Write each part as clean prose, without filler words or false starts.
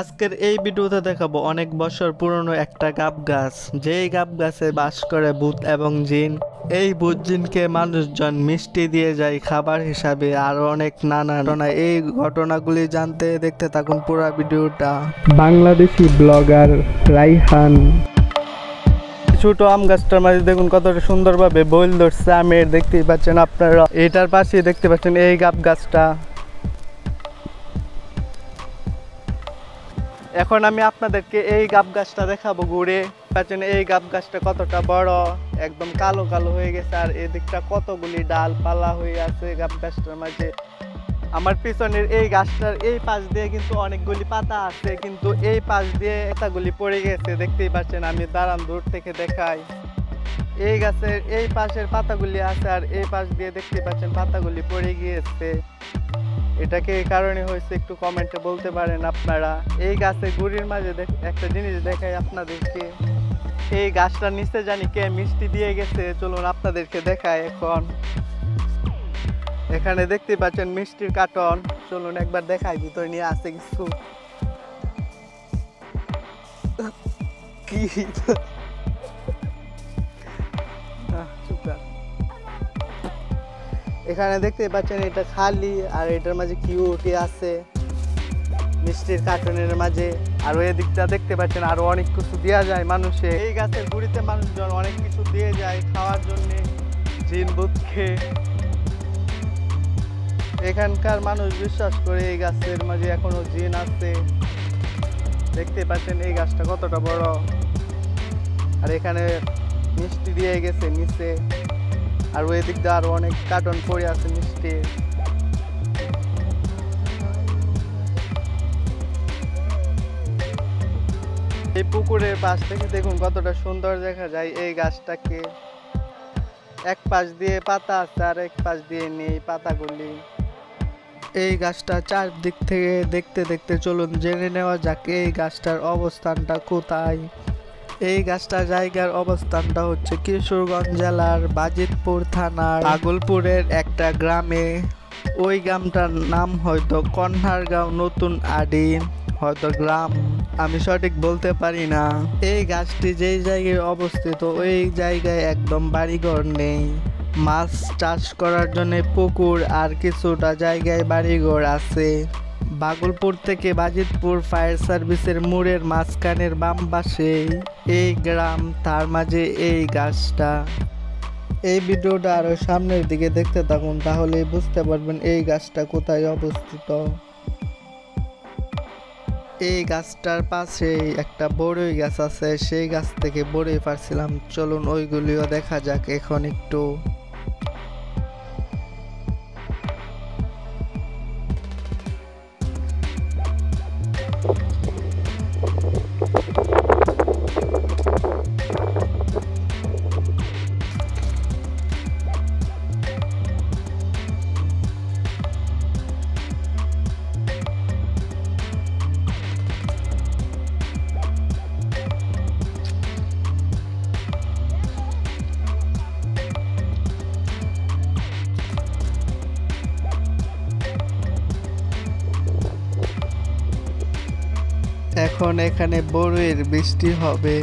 আজকের এই ভিডিওতে দেখাবো অনেক বছর পুরনো একটা গাব গাছ, যেই গাব গাছে বাস করে ভূত এবং জিন। এই ভূত জিনকে মানুষজন মিষ্টি দিয়ে যায় খাবার হিসাবে, আর অনেক নানা ঘটনা। এই ঘটনাগুলি জানতে দেখতে থাকুন পুরো ভিডিওটা। বাংলাদেশি ব্লগার রাইহান। ছোট আম গাছটার মাঝে দেখুন কতটা সুন্দরভাবে বইল ধরছে আমের, দেখতেই পাচ্ছেন আপনারা। এটার পাশে দেখতে পাচ্ছেন এই গাব গাছটা। এখন আমি আপনাদেরকে এই গাব গাছটা দেখাবো ঘুরে। পাচ্ছেন এই গাব গাছটা কতটা বড়, একদম কালো কালো হয়ে গেছে, আর এদিকটা কতগুলি ডাল পালা হয়ে আছে গাব গাছটার মাঝে। আমার পিছনের এই গাছটার এই পাশ দিয়ে কিন্তু অনেকগুলি পাতা আছে, কিন্তু এই পাশ দিয়ে পাতাগুলি পড়ে গেছে, দেখতেই পাচ্ছেন। আমি দাঁড়ান দূর থেকে দেখাই। এই গাছের এই পাশের পাতাগুলি আছে, আর এই পাশ দিয়ে দেখতে পাচ্ছেন পাতাগুলি পড়ে গিয়েছে। এটাকে এই কারণে হয়েছে একটু কমেন্টে বলতে পারেন আপনারা। এই গাছের গুড়ির মাঝে একটা জিনিস দেখাই আপনাদেরকে। এই গাছটার নিচে জানি কে মিষ্টি দিয়ে গেছে, চলুন আপনাদেরকে দেখাই। এখন এখানে দেখতে পাচ্ছেন মিষ্টির কার্টন, চলুন একবার দেখাই ভিতরে নিয়ে আছে কিছু কি। এখানে দেখতে পাচ্ছেন এটা খালি, আর এটার মাঝে কিউটি আছে মিষ্টির কার্টনের মাঝে। আর ওই দিকটা দেখতে পাচ্ছেন আরো অনেক কিছু দেওয়া যায় মানুষে। এই গাছের গুড়িতে মানুষজন অনেক কিছু দিয়ে যায় খাওয়ার জন্য, জিন ভূতকে। এখানকার মানুষ বিশ্বাস করে এই গাছের মাঝে এখনো জিন আছে। দেখতে পাচ্ছেন এই গাছটা কতটা বড়, আর এখানে মিষ্টি দিয়ে গেছে নিচে। আর ওই দিক দিয়ে আরো অনেক কার্টন পড়ে আছে মিষ্টি। এই পুকুরের পাশ থেকে দেখুন কতটা সুন্দর দেখা যায় এই গাছটাকে। এক পাশ দিয়ে পাতা আছে, আর এক পাশ দিয়ে নেই পাতাগুলি। এই গাছটা চারদিক থেকে দেখতে দেখতে চলুন জেনে নেওয়া যাক এই গাছটার অবস্থানটা কোথায়। এই গাছটার জায়গার অবস্থানটা হচ্ছে কিশোরগঞ্জ জেলার বাজিতপুর থানার পাগলপুরের একটা গ্রামে। ওই গ্রামটার নাম হয়তো কন্যারগাঁও নতুন আডি, হয়তো গ্রাম, আমি সঠিক বলতে পারি না। এই গাছটি যেই জায়গায় অবস্থিত ওই জায়গায় একদম বাড়িঘর নেই। মাছ চাষ করার জন্য পুকুর আর কিছুটা জায়গায় বাড়িঘর আছে। বাগলপুর থেকে বাজিতপুর ফায়ার সার্ভিসের মোড়ের মাঝখানের বাম পাশে এই গ্রাম, তার মাঝে এই গাছটা। এই ভিডিওটা আরো সামনের দিকে দেখতে থাকুন, তাহলে বুঝতে পারবেন এই গাছটা কোথায় অবস্থিত। এই গাছটার পাশে একটা বড়ই গাছ আছে, সেই গাছ থেকে বড়ই পারছিলাম। চলুন ওইগুলিও দেখা যাক এখন একটু। এখন এখানে বড়ইয়ের বৃষ্টি হবে,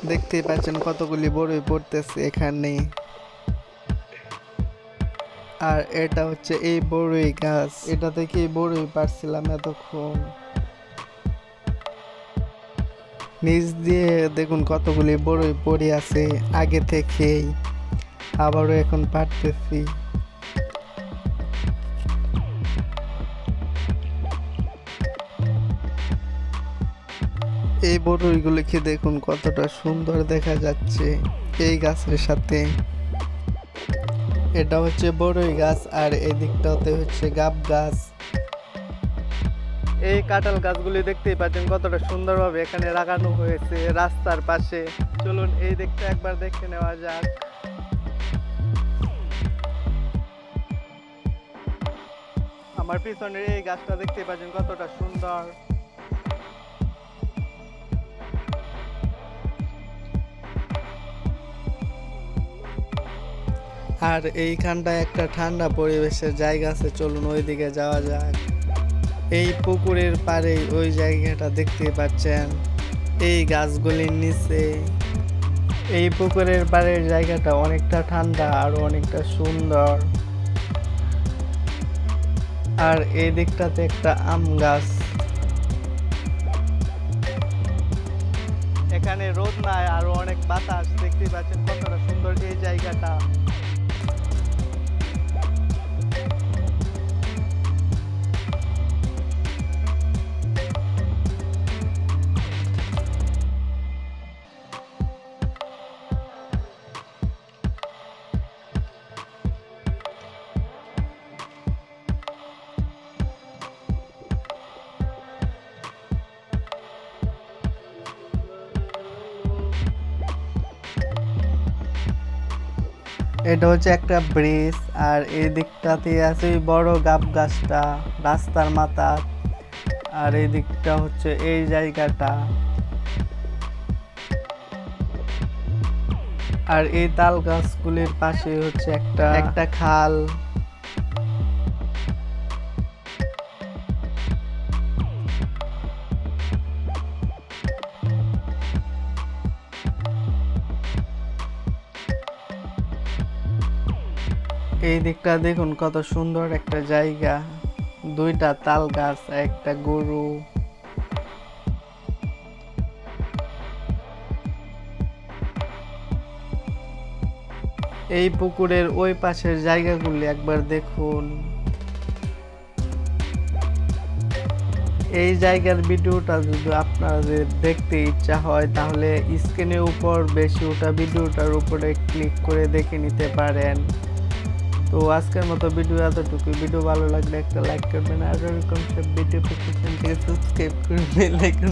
দেখতে পাচ্ছেন কতগুলি বড়ই পড়তেছে এখানে। আর এটা হচ্ছে এই বড়ই গাছ, এটা থেকে বড়ই পারছিলাম এতক্ষণ। নিচ দিয়ে দেখুন কতগুলি বড়ই পড়ে আছে আগে থেকেই, আবারও এখন পারতেছি। এই বড়ইগুলিকে দেখুন কতটা সুন্দর দেখা যাচ্ছে এই গাছের সাথে। এটা হচ্ছে বড়ই গাছ, আর এই দিকটাতে হচ্ছে গাব গাছ। এই কাঁঠাল গাছগুলি দেখতেই পাচ্ছেন কতটা সুন্দরভাবে এখানে লাগানো হয়েছে রাস্তার পাশে। চলুন এই দিকটা একবার দেখে নেওয়া যাক। আমার পিছনের এই গাছটা দেখতে পাচ্ছেন কতটা সুন্দর। আর এইখানটায় একটা ঠান্ডা পরিবেশের জায়গা আছে, চলুন ওইদিকে যাওয়া যাক। এই পুকুরের পাড়ে ওই জায়গাটা দেখতে পাচ্ছেন, এই গাছগুলির নিচে। এই পুকুরের পাড়ের জায়গাটা অনেকটা ঠান্ডা আর অনেকটা সুন্দর। আর এই দিকটাতে একটা আম গাছ। এখানে রোদ নাই, আরো অনেক বাতাস। দেখতে পাচ্ছেন কতটা সুন্দর এই জায়গাটা। এটা হচ্ছে একটা ব্রিজ, আর এই দিকটাতে আছে বড় গাব গাছটা রাস্তার মাথা। আর এই দিকটা হচ্ছে এই জায়গাটা। আর এই তাল গাছগুলির পাশে হচ্ছে একটা খাল। এই দিকটা দেখুন কত সুন্দর একটা জায়গা, দুইটা তাল গাছ, একটা গরু। এই পুকুরের ওই পাশের জায়গাগুলি একবার দেখুন। এই জায়গার ভিডিওটা যদি আপনাদের দেখতে ইচ্ছা হয় তাহলে স্ক্রিনের উপর বেশি ওঠা ভিডিওটার উপরে ক্লিক করে দেখে নিতে পারেন। তো আজকের মতো ভিডিও এতটুকু। ভিডিও ভালো লাগলে একটা লাইক করবেন, আর এরকম সব ভিডিও পেতে চ্যানেলটিকে সাবস্ক্রাইব করে বেল আইকন